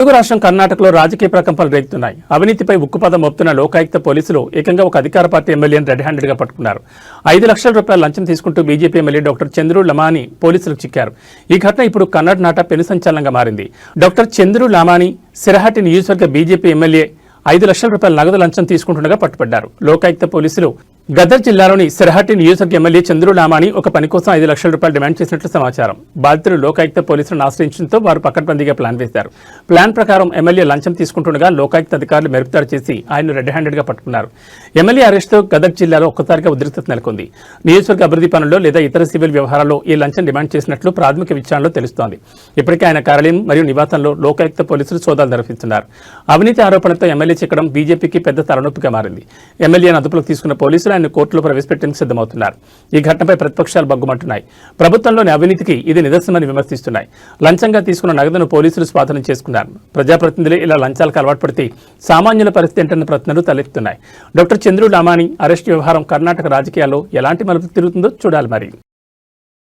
తెలుగు రాష్ట్రం కర్ణాటకలో రాజకీయ ప్రకంపనలు రేగుతున్నాయి. అవినీతిపై ఉక్కుపాదం మోపుతున్న లోకాయుక్త పోలీసులు ఏకంగా ఒక అధికార పార్టీ ఎమ్మెల్యేని రెడ్ హ్యాండెడ్ గా పట్టుకున్నారు. 5 లక్షల రూపాయల లంచం తీసుకుంటూ BJP MLA doctor Chandru Lamani పోలీసులకు చిక్కారు. ఈ ఘటన ఇప్పుడు కర్ణాటక పెను సంచలనంగా మారింది. డాక్టర్ చంద్రు లమాని సిరహట్టి నియోజకవర్గ బీజేపీ ఎమ్మెల్యే 5 లక్షల రూపాయల నగదు లంచం తీసుకుంటుండగా పట్టుబడ్డారు. లోకాయుక్త పోలీసులు గదర్ జిల్లాలోని సిరహట్టి నియోజకవర్గ ఎమ్మెల్యే చంద్రు లామాని ఒక పని కోసం 5 లక్షల రూపాయలు డిమాండ్ చేసినట్లు సమాచారం. బాధితులు లోకాయుక్త పోలీసులను ఆశ్రయించడంతో వారు పకడ్బందీగా ప్లాన్ వేశారు. ప్లాన్ ప్రకారం ఎమ్మెల్యే లంచం తీసుకుంటుండగా లోకాయుక్త అధికారులు మెరుపుదాడి చేసి ఆయన రెడ్ హ్యాండెడ్ గా పట్టుకున్నారు. ఎమ్మెల్యే అరెస్టుతో గదర్ జిల్లాలో ఒక్కసారిగా ఉద్రిక్తత నెలకొంది. నియోజకవర్గ అభివృద్ధి పనుల్లో లేదా ఇతర సివిల్ వ్యవహారాల్లో ఈ లంచం డిమాండ్ చేసినట్లు ప్రాథమిక విచారణలో తెలుస్తోంది. ఇప్పటికే ఆయన కార్యాలయం మరియు నివాసంలో లోకాయుక్త పోలీసులు సోదాలు నిర్వహిస్తున్నారు. అవినీతి ఆరోపణలతో ఎమ్మెల్యే చిక్కడం బీజేపీకి పెద్ద తలనొప్పిగా మారింది. ఎమ్మెల్యేను అదుపులోకి తీసుకున్న పోలీసులు ఆయన కోర్టులో ప్రవేశపెట్టేందుకు సిద్ధమవుతున్నారు. ఈ ఘటనపై ప్రతిపక్షాలు బగ్గుమంటున్నాయి. ప్రభుత్వంలోని అవినీతికి ఇది నిదర్శనమని విమర్శిస్తున్నాయి. లంచంగా తీసుకున్న నగదును పోలీసులు స్వాధీనం చేసుకున్నారు. ప్రజాప్రతినిధులు ఇలా లంచాలకు అలవాటు పడితే సామాన్యుల పరిస్థితి ఏంటన్న ప్రశ్నలు తలెత్తున్నాయి. డాక్టర్ చంద్రు లామాని అరెస్ట్ వ్యవహారం కర్ణాటక రాజకీయాల్లో ఎలాంటి మలుపు తిరుగుతుందో చూడాలి మరి.